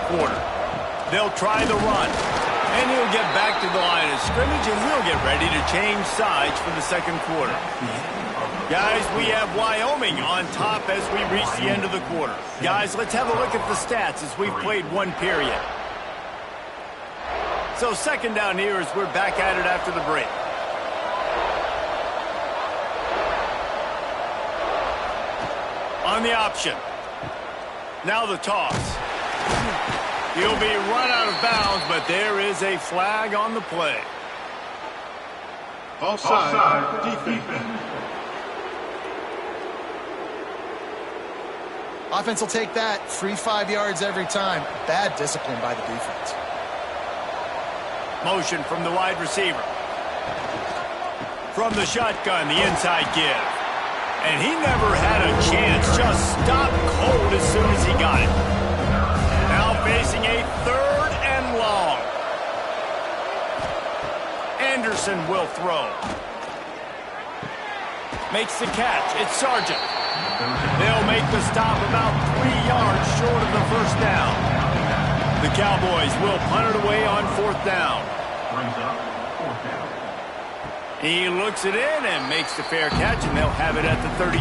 quarter. They'll try the run. And he'll get back to the line of scrimmage, and we'll get ready to change sides for the second quarter. Guys, we have Wyoming on top as we reach the end of the quarter. Guys, let's have a look at the stats as we've played one period. So second down here as we're back at it after the break. On the option. Now the toss. He'll be run out of bounds, but there is a flag on the play. Offside, defense. Offense will take that. Free 5 yards every time. Bad discipline by the defense. Motion from the wide receiver. From the shotgun, the inside give. And he never had a chance. Just stopped cold as soon as he got it. Now facing a third and long. Anderson will throw. Makes the catch. It's Sargent. They'll make the stop about 3 yards short of the first down. The Cowboys will punt it away on fourth down. He looks it in and makes the fair catch, and they'll have it at the 32.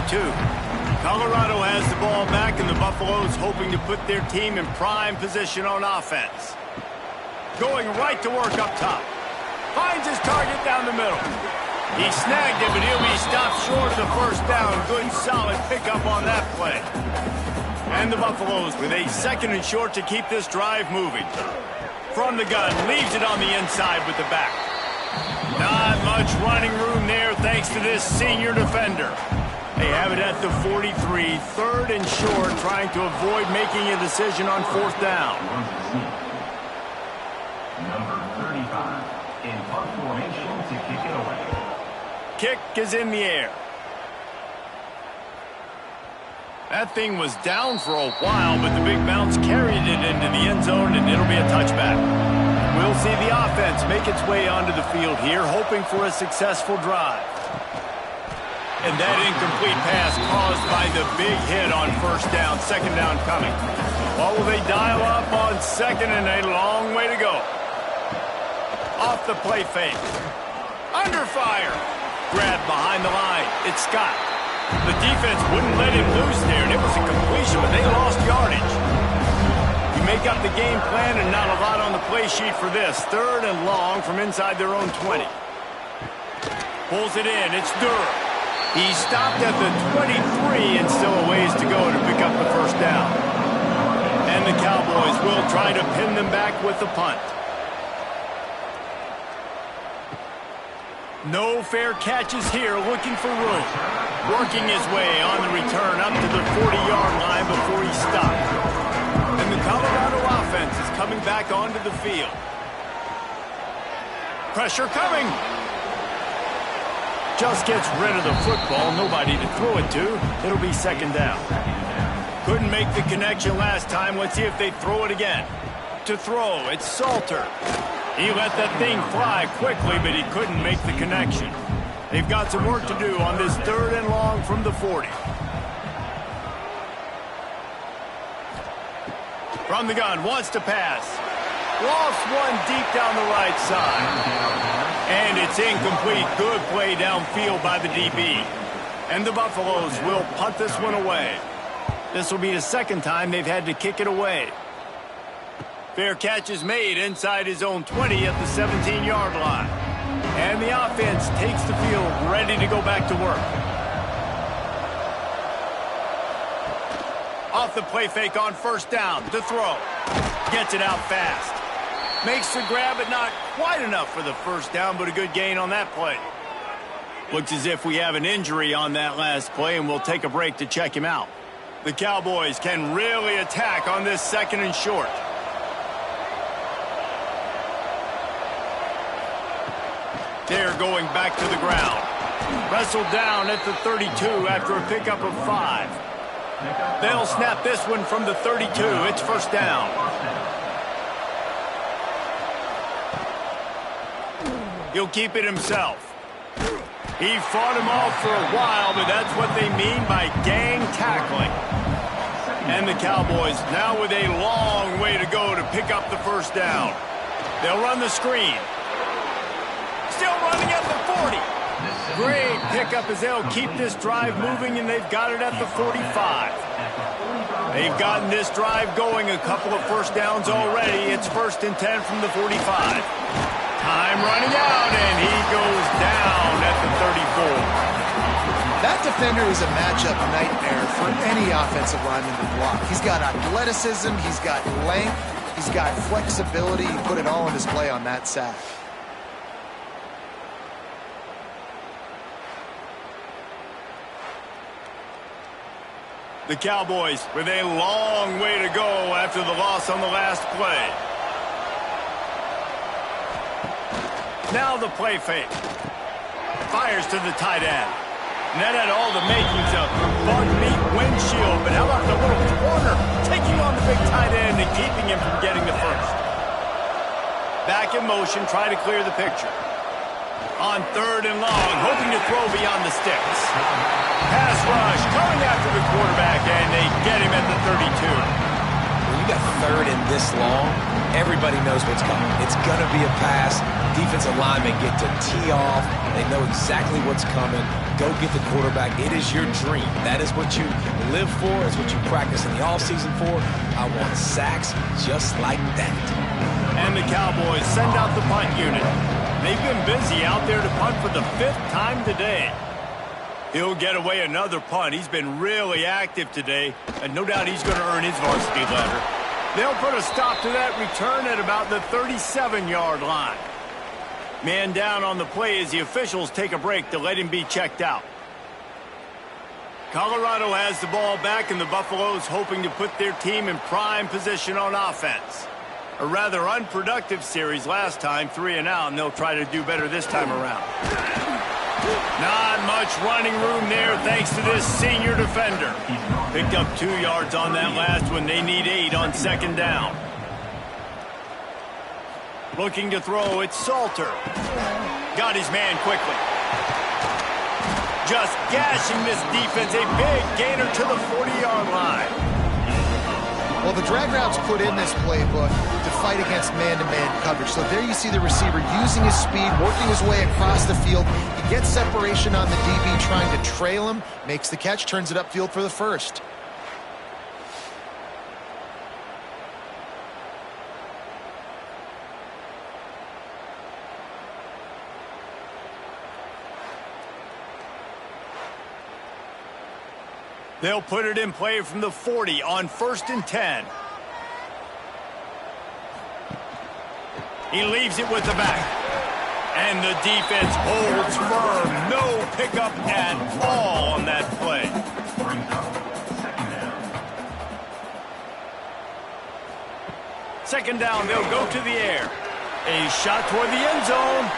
Colorado has the ball back, and the Buffaloes hoping to put their team in prime position on offense. Going right to work up top. Finds his target down the middle. He snagged it, but he'll be stopped short of the first down. Good, solid pickup on that play. And the Buffaloes with a second and short to keep this drive moving. From the gun, leaves it on the inside with the back. Not much running room there thanks to this senior defender. They have it at the 43, third and short, trying to avoid making a decision on fourth down. Number 35 in punt formation to kick it away. Kick is in the air. That thing was down for a while, but the big bounce carried it into the end zone, and it'll be a touchback. We'll see the offense make its way onto the field here, hoping for a successful drive. And that incomplete pass caused by the big hit on first down, second down coming. What will they dial up on second, and a long way to go. Off the play fake. Under fire. Grabbed behind the line. It's Scott. The defense wouldn't let him loose there, and it was a completion, but they lost yardage. You make up the game plan, and not a lot on the play sheet for this. Third and long from inside their own 20. Pulls it in. It's Durham. He stopped at the 23 and still a ways to go to pick up the first down. And the Cowboys will try to pin them back with the punt. No fair catches here, looking for room. Working his way on the return up to the 40-yard line before he stopped. And the Colorado offense is coming back onto the field. Pressure coming. Just gets rid of the football, nobody to throw it to. It'll be second down. Couldn't make the connection last time. Let's see if they throw it again. To throw, it's Salter. He let that thing fly quickly, but he couldn't make the connection. They've got some work to do on this third and long from the 40. From the gun, wants to pass. Lost one deep down the right side. And it's incomplete. Good play downfield by the DB. And the Buffaloes will punt this one away. This will be the second time they've had to kick it away. Fair catch is made inside his own 20 at the 17-yard line. And the offense takes the field, ready to go back to work. Off the play fake on first down, to throw. Gets it out fast. Makes the grab, but not quite enough for the first down, but a good gain on that play. Looks as if we have an injury on that last play, and we'll take a break to check him out. The Cowboys can really attack on this second and short. They're going back to the ground. Wrestled down at the 32 after a pickup of 5. They'll snap this one from the 32. It's first down. He'll keep it himself. He fought him off for a while, but that's what they mean by gang tackling. And the Cowboys now with a long way to go to pick up the first down. They'll run the screen. Still running at the 40. Great pickup as they'll keep this drive moving, and they've got it at the 45. They've gotten this drive going, a couple of first downs already. It's 1st and 10 from the 45. Time running out, and he goes down at the 34. That defender is a matchup nightmare for any offensive lineman to block. He's got athleticism, he's got length, he's got flexibility. He put it all on display on that sack. The Cowboys with a long way to go after the loss on the last play. Now the play fake. Fires to the tight end. And that had all the makings of bug meat windshield, but how about the little corner taking on the big tight end and keeping him from getting the first? Back in motion, try to clear the picture. On 3rd and long, hoping to throw beyond the sticks. Pass rush, coming after the quarterback, and they get him at the 32. When you got 3rd and this long, everybody knows what's coming. It's going to be a pass. Defensive linemen get to tee off. They know exactly what's coming. Go get the quarterback. It is your dream. That is what you live for. It's what you practice in the offseason for. I want sacks just like that. And the Cowboys send out the punt unit. They've been busy out there to punt for the 5th time today. He'll get away another punt. He's been really active today, and no doubt he's going to earn his varsity letter. They'll put a stop to that return at about the 37-yard line. Man down on the play as the officials take a break to let him be checked out. Colorado has the ball back, and the Buffaloes hoping to put their team in prime position on offense. A rather unproductive series last time, 3 and out, and they'll try to do better this time around. Not much running room there thanks to this senior defender. Picked up 2 yards on that last one. They need 8 on 2nd down. Looking to throw, it's Salter. Got his man quickly. Just gashing this defense. A big gainer to the 40-yard line. Well, the drag routes put in this playbook to fight against man-to-man coverage. So there you see the receiver using his speed, working his way across the field. He gets separation on the DB, trying to trail him, makes the catch, turns it upfield for the first. They'll put it in play from the 40 on 1st and 10. He leaves it with the back. And the defense holds firm. No pickup at all on that play. Second down, they'll go to the air. A shot toward the end zone.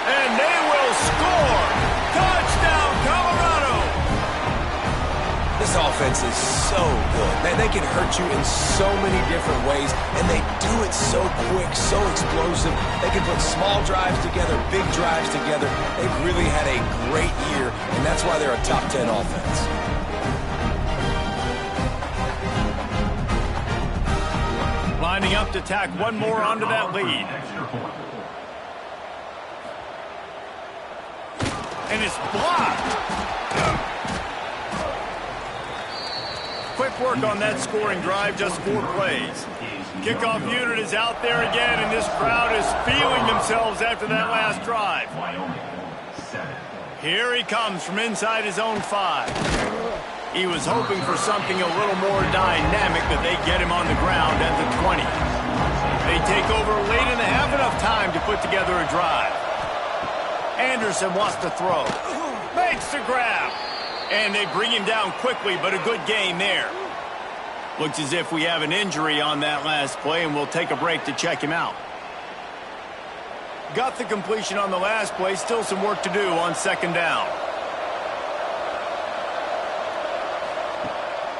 And they will score. Touchdown, Colorado. This offense is so good. They can hurt you in so many different ways, and they do it so quick, so explosive. They can put small drives together, big drives together. They've really had a great year, and that's why they're a top 10 offense. Lining up to tack one more onto that lead. And it's blocked. Quick work on that scoring drive, just 4 plays. Kickoff unit is out there again, and this crowd is feeling themselves after that last drive. Here he comes from inside his own 5. He was hoping for something a little more dynamic, but they get him on the ground at the 20. They take over late in the half, enough time to put together a drive. Anderson wants to throw. Makes the grab. And they bring him down quickly, but a good gain there. Looks as if we have an injury on that last play, and we'll take a break to check him out. Got the completion on the last play, still some work to do on 2nd down.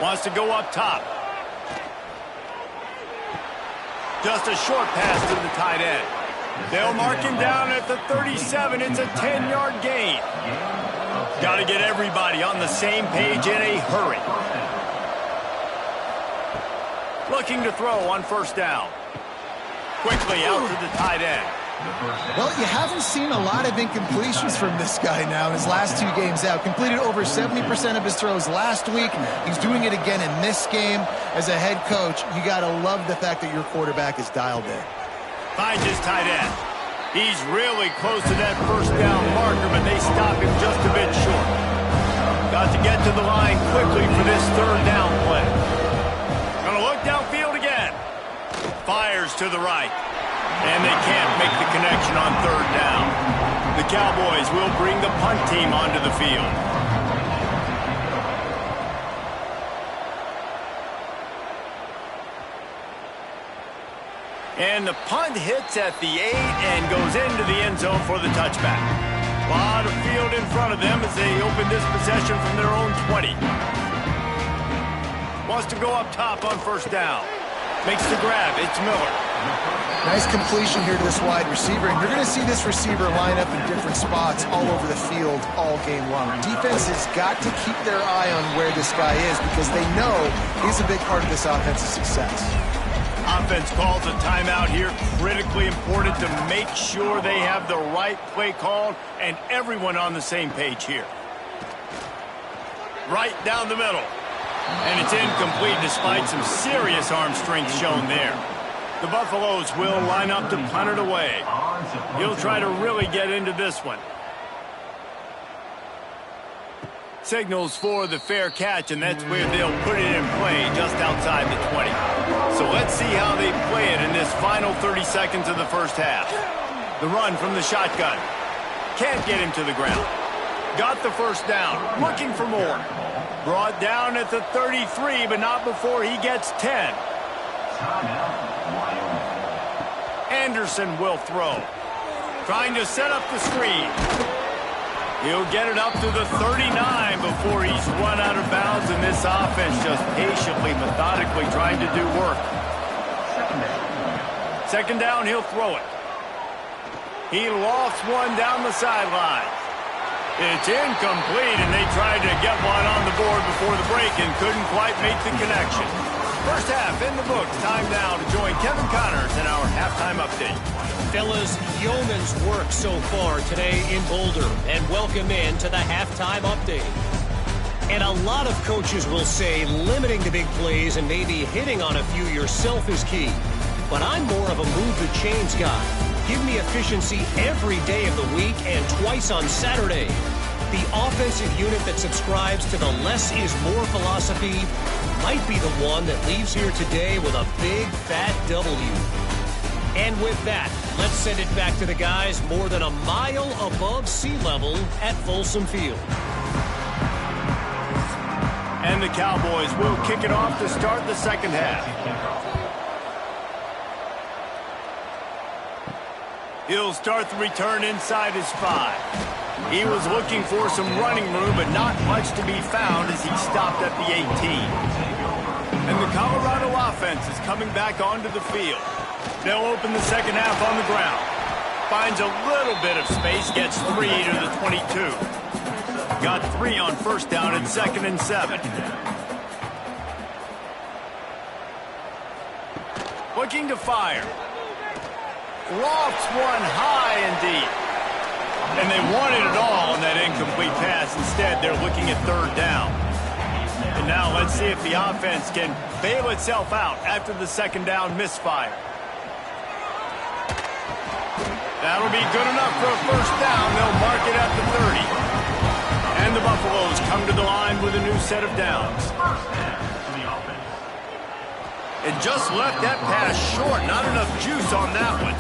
Wants to go up top. Just a short pass to the tight end. They'll mark him down at the 37. It's a 10-yard gain. Got to get everybody on the same page in a hurry. Looking to throw on first down. Quickly out to the tight end. Well, you haven't seen a lot of incompletions from this guy now in his last 2 games out. Completed over 70% of his throws last week. He's doing it again in this game. As a head coach, you got to love the fact that your quarterback is dialed in. Finds his tight end. He's really close to that first down marker, but they stop him just a bit short. Got to get to the line quickly for this third down play. Gonna look downfield again. Fires to the right. And they can't make the connection on third down. The Cowboys will bring the punt team onto the field. And the punt hits at the 8 and goes into the end zone for the touchback. A lot of field in front of them as they open this possession from their own 20. Wants to go up top on first down. Makes the grab. It's Miller. Nice completion here to this wide receiver, and you're going to see this receiver line up in different spots all over the field all game long. Defense has got to keep their eye on where this guy is because they know he's a big part of this offense's success. Offense calls a timeout here. Critically important to make sure they have the right play called and everyone on the same page here. Right down the middle. And it's incomplete despite some serious arm strength shown there. The Buffaloes will line up to punt it away. He'll try to really get into this one. Signals for the fair catch, and that's where they'll put it in play just outside the 20. So let's see how they play it in this final 30 seconds of the first half. The run from the shotgun. Can't get him to the ground. Got the first down. Looking for more. Brought down at the 33, but not before he gets 10. Anderson will throw. Trying to set up the screen. He'll get it up to the 39 before he's run out of bounds, and this offense just patiently, methodically trying to do work. Second down, he'll throw it. He lofts one down the sideline. It's incomplete, and they tried to get one on the board before the break and couldn't quite make the connection. First half in the books. Time now to join Kevin Connors in our halftime update. Fellas, yeoman's work so far today in Boulder, and welcome in to the halftime update. And a lot of coaches will say limiting the big plays and maybe hitting on a few yourself is key. But I'm more of a move the chains guy. Give me efficiency every day of the week and twice on Saturday. The offensive unit that subscribes to the less is more philosophy might be the one that leaves here today with a big fat W. And with that, let's send it back to the guys more than a mile above sea level at Folsom Field. And the Cowboys will kick it off to start the second half. He'll start the return inside his 5. He was looking for some running room, but not much to be found as he stopped at the 18. And the Colorado offense is coming back onto the field. They'll open the second half on the ground. Finds a little bit of space, gets 3 to the 22. Got 3 on first down at 2nd and 7. Looking to fire. Lofts one high and deep. And they wanted it all on that incomplete pass. Instead, they're looking at third down. And now let's see if the offense can bail itself out after the second down misfire. That'll be good enough for a first down. They'll mark it at the 30. And the Buffaloes come to the line with a new set of downs. And just left that pass short. Not enough juice on that one.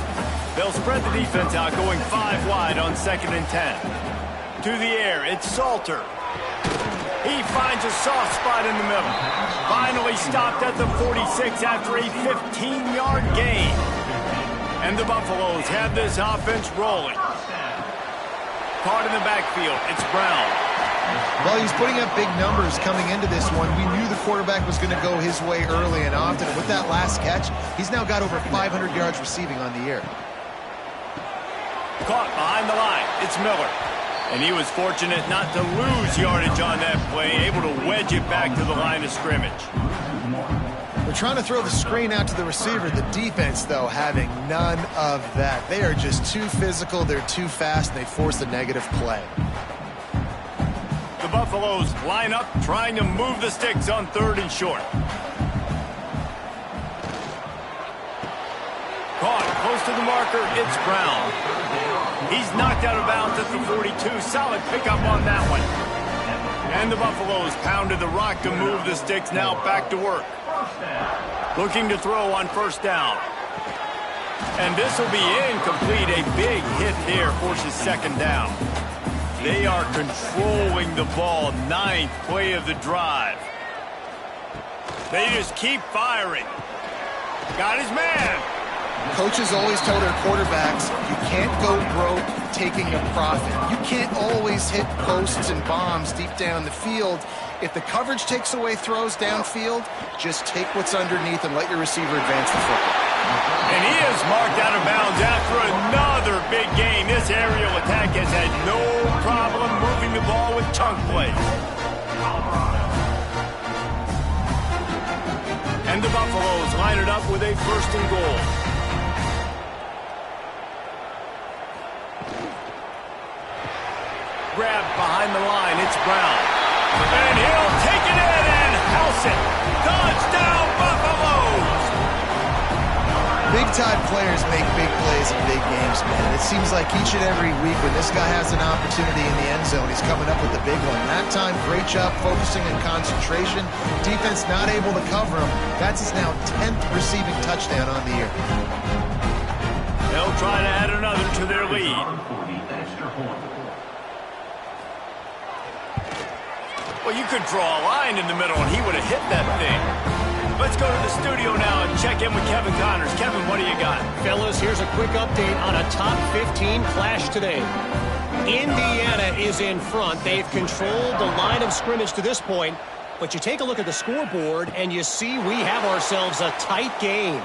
They'll spread the defense out, going 5 wide on 2nd and 10. To the air, it's Salter. He finds a soft spot in the middle. Finally stopped at the 46 after a 15-yard gain. And the Buffaloes have this offense rolling. Caught in the backfield, it's Brown. Well, he's putting up big numbers coming into this one. We knew the quarterback was going to go his way early and often. And with that last catch, he's now got over 500 yards receiving on the year. Caught behind the line. It's Miller. And he was fortunate not to lose yardage on that play, able to wedge it back to the line of scrimmage. Well, trying to throw the screen out to the receiver. The defense, though, having none of that. They are just too physical, they're too fast, and they force a negative play. The Buffaloes line up, trying to move the sticks on 3rd and short. Caught close to the marker, it's Brown. He's knocked out of bounds at the 42. Solid pickup on that one. And the Buffaloes pounded the rock to move the sticks, now back to work. Looking to throw on 1st down. And this will be incomplete. A big hit there forces 2nd down. They are controlling the ball. 9th play of the drive. They just keep firing. Got his man. Coaches always tell their quarterbacks, you can't go broke taking a profit. You can't always hit posts and bombs deep down the field. If the coverage takes away throws downfield, just take what's underneath and let your receiver advance the football. And he is marked out of bounds after another big game. This aerial attack has had no problem moving the ball with chunk plays. And the Buffaloes line it up with a 1st and goal. Grab behind the line, it's Brown. And he'll take it in and house it. Touchdown, Buffaloes! Big-time players make big plays in big games, man. It seems like each and every week when this guy has an opportunity in the end zone, he's coming up with the big one. That time, great job focusing and concentration. Defense not able to cover him. That's his now 10th receiving touchdown on the year. They'll try to add another to their lead. Well, you could draw a line in the middle, and he would have hit that thing. Let's go to the studio now and check in with Kevin Connors. Kevin, what do you got? Fellas, here's a quick update on a top 15 clash today. Indiana is in front. They've controlled the line of scrimmage to this point, but you take a look at the scoreboard, and you see we have ourselves a tight game.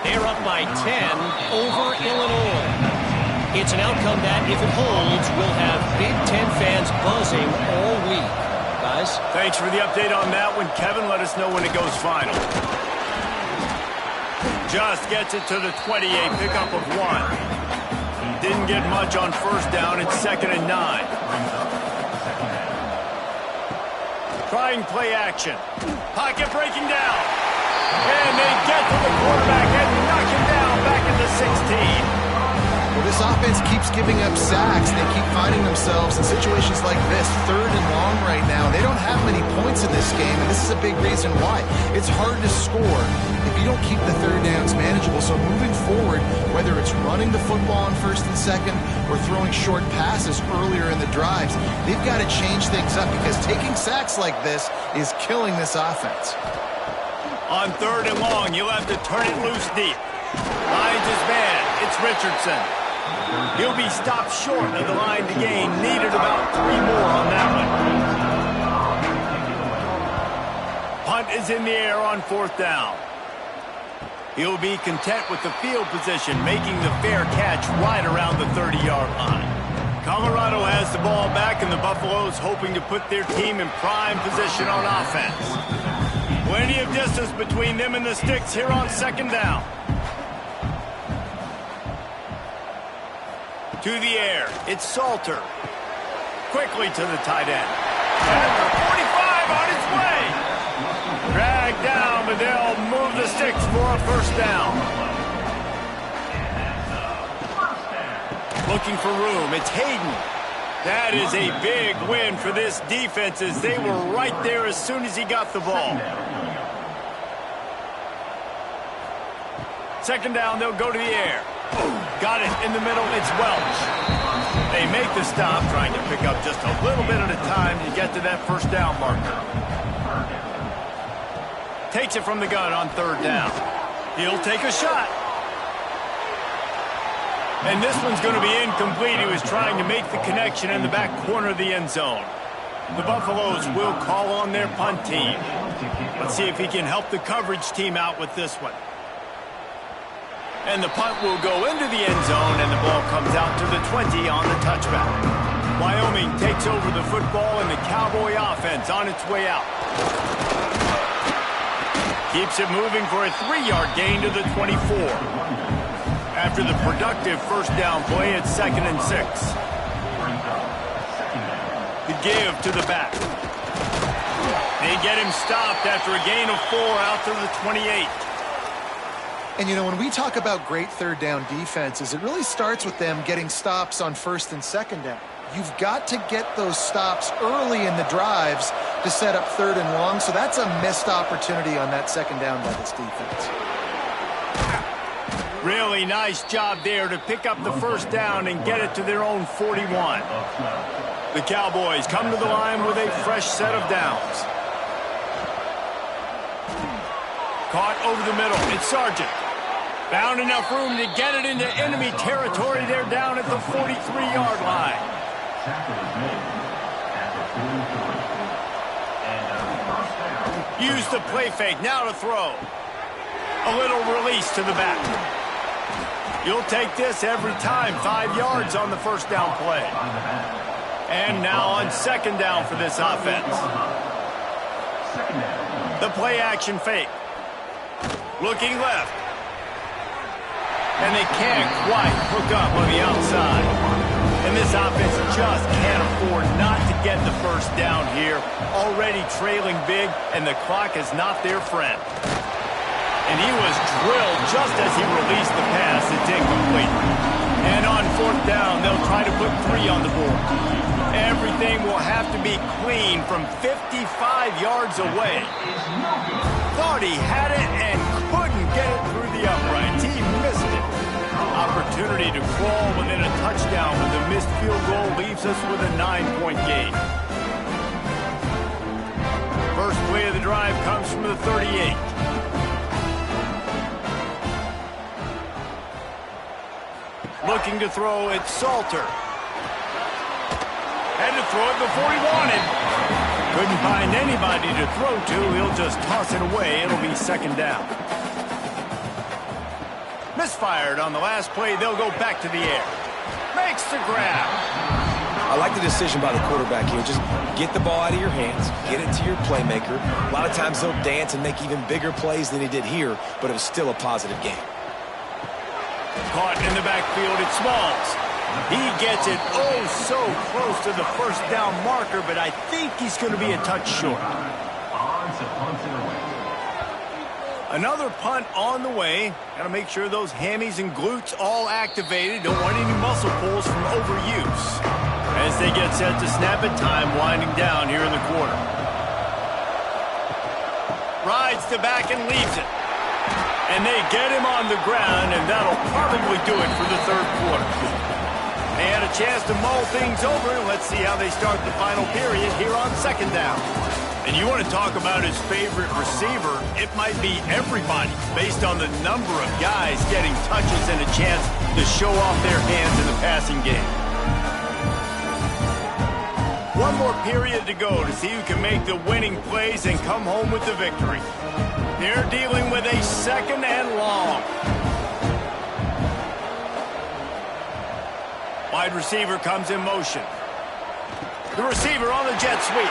They're up by 10 over Illinois. It's an outcome that, if it holds, will have Big Ten fans buzzing all week. Guys? Thanks for the update on that one, Kevin. Let us know when it goes final. Just gets it to the 28, pickup of 1. Didn't get much on 1st down. It's 2nd and 9. Trying play action. Pocket breaking down. And they get to the quarterback and knock him down back at the 16. Well, this offense keeps giving up sacks. They keep finding themselves in situations like this, 3rd and long right now. They don't have many points in this game, and this is a big reason why. It's hard to score if you don't keep the 3rd downs manageable. So moving forward, whether it's running the football on 1st and 2nd or throwing short passes earlier in the drives, they've got to change things up because taking sacks like this is killing this offense. On 3rd and long, you'll have to turn it loose deep. Finds his man. It's Richardson. He'll be stopped short of the line to gain. Needed about 3 more on that one. Punt is in the air on 4th down. He'll be content with the field position, making the fair catch right around the 30-yard line. Colorado has the ball back, and the Buffaloes hoping to put their team in prime position on offense. Plenty of distance between them and the sticks here on 2nd down. To the air, it's Salter. Quickly to the tight end. At the 45 on its way. Dragged down, but they'll move the sticks for a 1st down. Looking for room, it's Hayden. That is a big win for this defense as they were right there as soon as he got the ball. 2nd down, they'll go to the air. Got it in the middle, it's Welch. They make the stop, trying to pick up just a little bit at a time to get to that 1st down marker. Takes it from the gun on 3rd down. He'll take a shot. And this one's going to be incomplete. He was trying to make the connection in the back corner of the end zone. The Buffaloes will call on their punt team. Let's see if he can help the coverage team out with this one. And the punt will go into the end zone, and the ball comes out to the 20 on the touchback. Wyoming takes over the football, and the Cowboy offense on its way out. Keeps it moving for a 3-yard gain to the 24. After the productive first down play, it's 2nd and 6. The give to the back. They get him stopped after a gain of 4 out to the 28. And, you know, when we talk about great third down defenses, it really starts with them getting stops on 1st and 2nd down. You've got to get those stops early in the drives to set up 3rd and long, so that's a missed opportunity on that 2nd down by this defense. Really nice job there to pick up the first down and get it to their own 41. The Cowboys come to the line with a fresh set of downs. Caught over the middle. It's Sargent. Found enough room to get it into enemy territory. They're down at the 43-yard line. Use the play fake. Now to throw. A little release to the back. You'll take this every time. 5 yards on the first down play. And now on 2nd down for this offense. The play action fake. Looking left. And they can't quite hook up on the outside. And this offense just can't afford not to get the first down here. Already trailing big, and the clock is not their friend. And he was drilled just as he released the pass. It's incomplete. And on 4th down, they'll try to put 3 on the board. Everything will have to be clean from 55 yards away. Thought he had it and couldn't get it through the uprights. He missed it. Opportunity to crawl within a touchdown, but the missed field goal leaves us with a 9-point game. First play of the drive comes from the 38. Looking to throw, it's Salter. Had to throw it before he wanted. Couldn't find anybody to throw to. He'll just toss it away. It'll be 2nd down. Misfired on the last play. They'll go back to the air. Makes the grab. I like the decision by the quarterback here. Just get the ball out of your hands, get it to your playmaker. A lot of times they'll dance and make even bigger plays than he did here, but it was still a positive game. Caught in the backfield, it's Smalls. He gets it so close to the first down marker, but I think he's going to be a touch short. Another punt on the way. Got to make sure those hammies and glutes all activated. Don't want any muscle pulls from overuse. As they get set to snap it, time winding down here in the quarter. Rides the back and leaves it. And they get him on the ground, and that'll probably do it for the 3rd quarter. They had a chance to mull things over, and let's see how they start the final period here on 2nd down. And you want to talk about his favorite receiver, it might be everybody, based on the number of guys getting touches and a chance to show off their hands in the passing game. One more period to go to see who can make the winning plays and come home with the victory. They're dealing with a 2nd and long. Wide receiver comes in motion. The receiver on the jet sweep.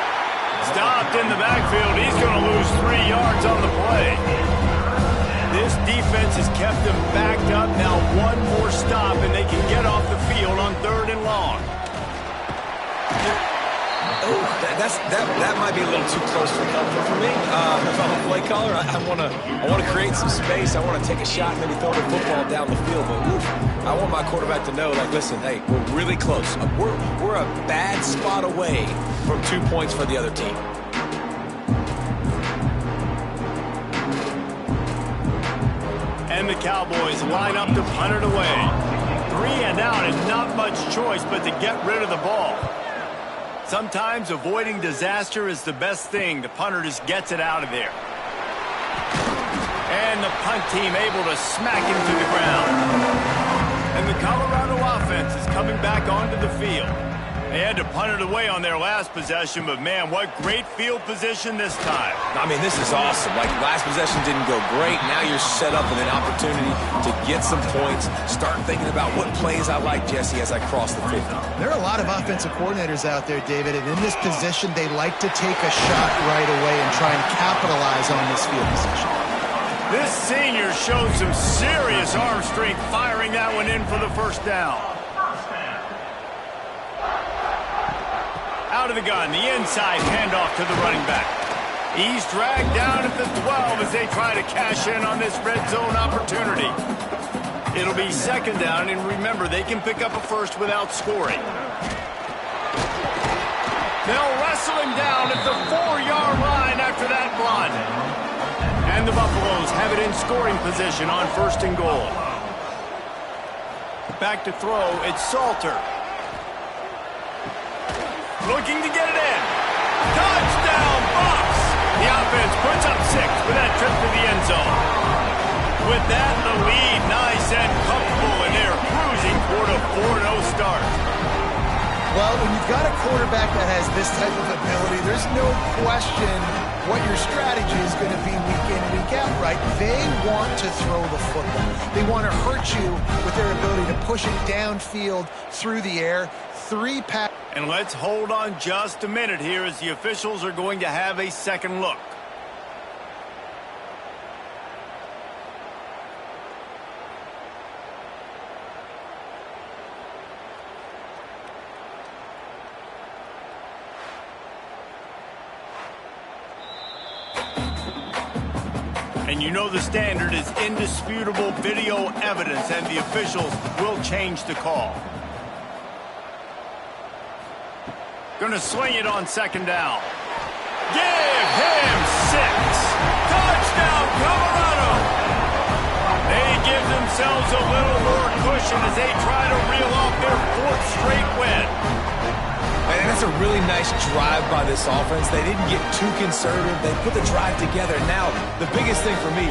Stopped in the backfield. He's going to lose 3 yards on the play. This defense has kept them backed up. Now one more stop, and they can get off the field on 3rd and long. Oh, that might be a little too close for comfort for me. If I'm a play caller, I want to create some space. I want to take a shot and maybe throw the football down the field. But I want my quarterback to know, like, listen, hey, we're really close. We're a bad spot away from 2 points for the other team. And the Cowboys line up to punt it away. 3 and out, and not much choice but to get rid of the ball. Sometimes avoiding disaster is the best thing. The punter just gets it out of there. And the punt team able to smack him to the ground. And the Colorado offense is coming back onto the field. They had to punt it away on their last possession, but man, what great field position this time. I mean, this is awesome. Like, last possession didn't go great. Now you're set up with an opportunity to get some points. Start thinking about what plays I like, Jesse, as I cross the 50. There are a lot of offensive coordinators out there, David, and in this position, they like to take a shot right away and try and capitalize on this field position. This senior showed some serious arm strength firing that one in for the first down. Out of the gun, the inside handoff to the running back. He's dragged down at the 12 as they try to cash in on this red zone opportunity. It'll be second down, and remember, they can pick up a first without scoring. They'll wrestle him down at the 4-yard line after that run. And the Buffaloes have it in scoring position on first and goal. Back to throw, it's Salter. Looking to get it in. Touchdown, Bucs! The offense puts up 6 with that trip to the end zone. With that, the lead nice and comfortable, and they're cruising toward a 4-0 start. Well, when you've got a quarterback that has this type of ability, there's no question what your strategy is going to be week in and week out, right? They want to throw the football. They want to hurt you with their ability to push it downfield through the air. 3 passes. And let's hold on just a minute here as the officials are going to have a second look. And you know the standard is indisputable video evidence, and the officials will change the call. Going to swing it on second down. Give him 6. Touchdown, Colorado. They give themselves a little more cushion as they try to reel off their 4th straight win. And that's a really nice drive by this offense. They didn't get too conservative. They put the drive together. Now, the biggest thing for me,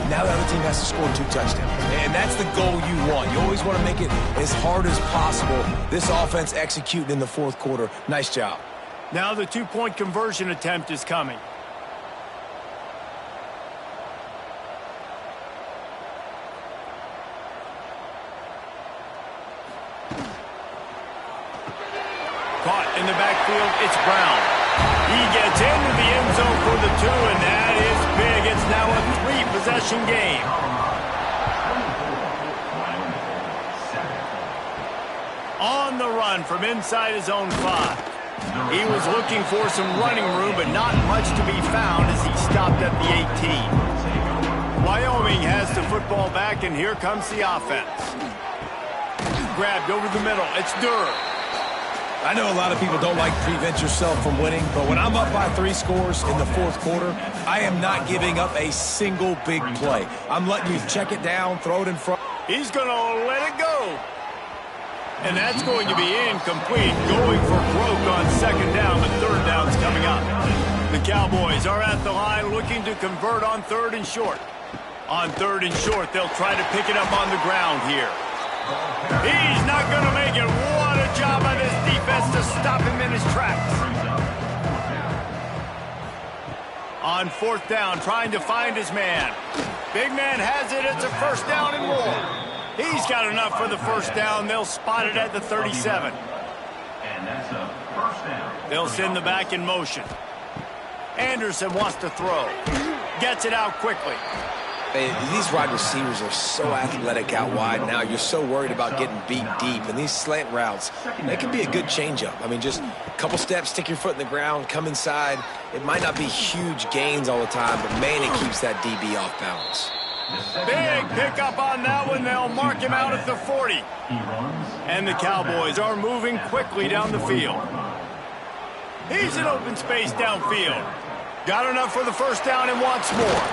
now the other team has to score 2 touchdowns. And that's the goal you want. You always want to make it as hard as possible. This offense executing in the 4th quarter. Nice job. Now the 2-point conversion attempt is coming. Caught in the backfield, it's Brown. He gets into the end zone for the 2, and that is big. It's now a 3-possession game. On the run from inside his own 5. He was looking for some running room, but not much to be found as he stopped at the 18. Wyoming has the football back, and here comes the offense. Grabbed over the middle, it's Durr. I know a lot of people don't like to prevent yourself from winning, but when I'm up by 3 scores in the 4th quarter, I am not giving up a single big play. I'm letting you check it down, throw it in front. He's going to let it go. And that's going to be incomplete, going for broke on second down, but third down's coming up. The Cowboys are at the line looking to convert on 3rd and short. On 3rd and short, they'll try to pick it up on the ground here. He's not going to make it. What a job by this defense to stop him in his tracks. On 4th down, trying to find his man. Big man has it. It's a first down and more. He's got enough for the first down. They'll spot it at the 37. And that's a first down. They'll send the back in motion. Anderson wants to throw. Gets it out quickly. These wide receivers are so athletic out wide now. You're so worried about getting beat deep. And these slant routes, they can be a good changeup. I mean, just a couple steps, stick your foot in the ground, come inside. It might not be huge gains all the time, but, man, it keeps that DB off balance. Big pickup on that one. They'll mark him out at the 40. And the Cowboys are moving quickly down the field. He's in open space downfield. Got enough for the first down and wants more.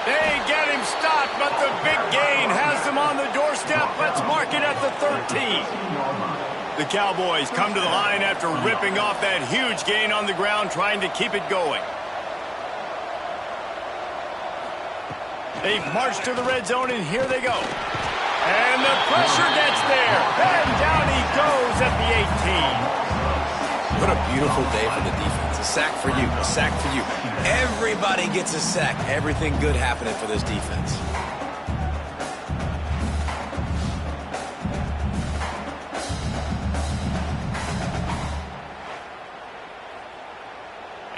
They get him stopped, but the big gain has them on the doorstep. Let's mark it at the 13. The Cowboys come to the line after ripping off that huge gain on the ground, trying to keep it going. They've marched to the red zone, and here they go. And the pressure gets there. And down he goes at the 18. What a beautiful day for the defense. A sack for you, a sack for you. Everybody gets a sack. Everything good happening for this defense.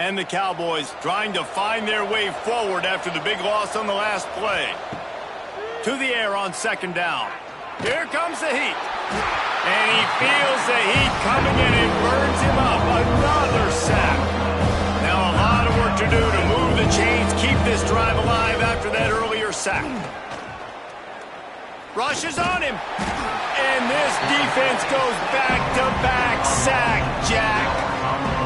And the Cowboys trying to find their way forward after the big loss on the last play. To the air on second down. Here comes the heat. And he feels the heat coming and it burns him up. Another sack. Now a lot of work to do to move the chains, keep this drive alive after that earlier sack. Rushes on him. And this defense goes back-to-back sack, Jack.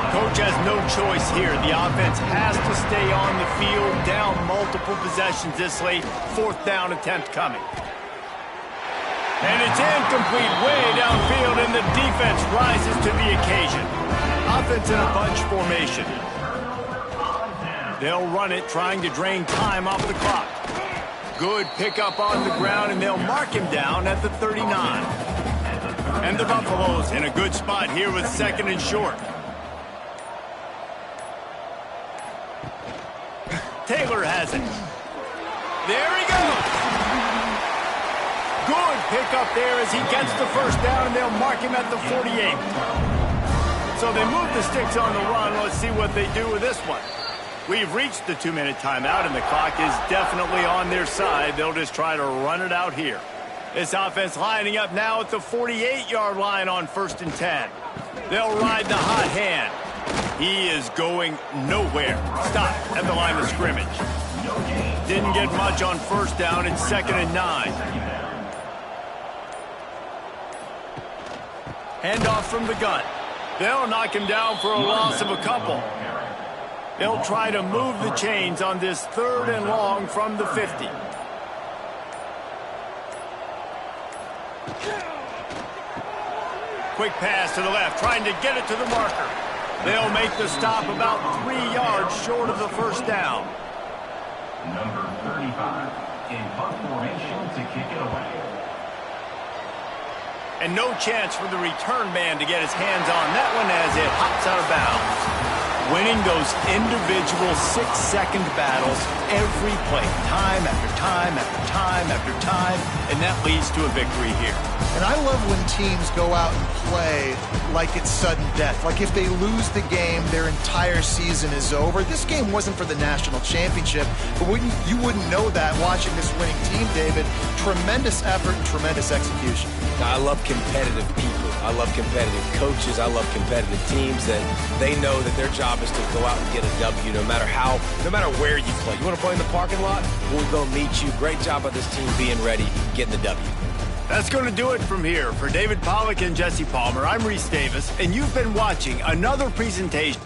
Coach has no choice here. The offense has to stay on the field, down multiple possessions this late. Fourth down attempt coming. And it's incomplete way downfield, and the defense rises to the occasion. Offense in a bunch formation. They'll run it, trying to drain time off the clock. Good pickup on the ground, and they'll mark him down at the 39. And the Buffaloes in a good spot here with second and short. Taylor has it. There he goes. Good pickup there as he gets the first down, and they'll mark him at the 48. So they move the sticks on the run. Let's see what they do with this one. We've reached the 2-minute timeout, and the clock is definitely on their side. They'll just try to run it out here. This offense lining up now at the 48-yard line on 1st and 10. They'll ride the hot hand. He is going nowhere. Stop at the line of scrimmage. Didn't get much on first down. It's 2nd and 9. Handoff from the gun. They'll knock him down for a loss of a couple. They'll try to move the chains on this 3rd and long from the 50. Quick pass to the left, trying to get it to the marker. They'll make the stop about 3 yards short of the first down. Number 35 in punt formation to kick it away. And no chance for the return man to get his hands on that one as it hops out of bounds. Winning those individual 6-second battles every play, time after time after time after time, and that leads to a victory here. And I love when teams go out and play like it's sudden death. Like if they lose the game, their entire season is over. This game wasn't for the national championship, but you wouldn't know that watching this winning team, David. Tremendous effort and tremendous execution. I love competitive people. I love competitive coaches. I love competitive teams that they know that their job is to go out and get a W no matter where you play. You want to play in the parking lot? We'll go meet you. Great job by this team being ready, getting the W. That's going to do it from here. For David Pollack and Jesse Palmer, I'm Reese Davis, and you've been watching another presentation.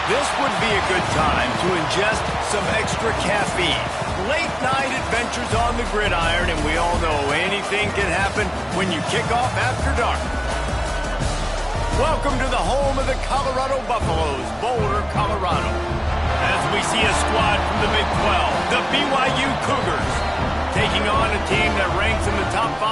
This would be a good time to ingest some extra caffeine. Late night adventures on the gridiron, and we all know anything can happen when you kick off after dark. Welcome to the home of the Colorado Buffaloes, Boulder, Colorado. As we see a squad from the Big 12, the BYU Cougars, taking on a team that ranks in the top 5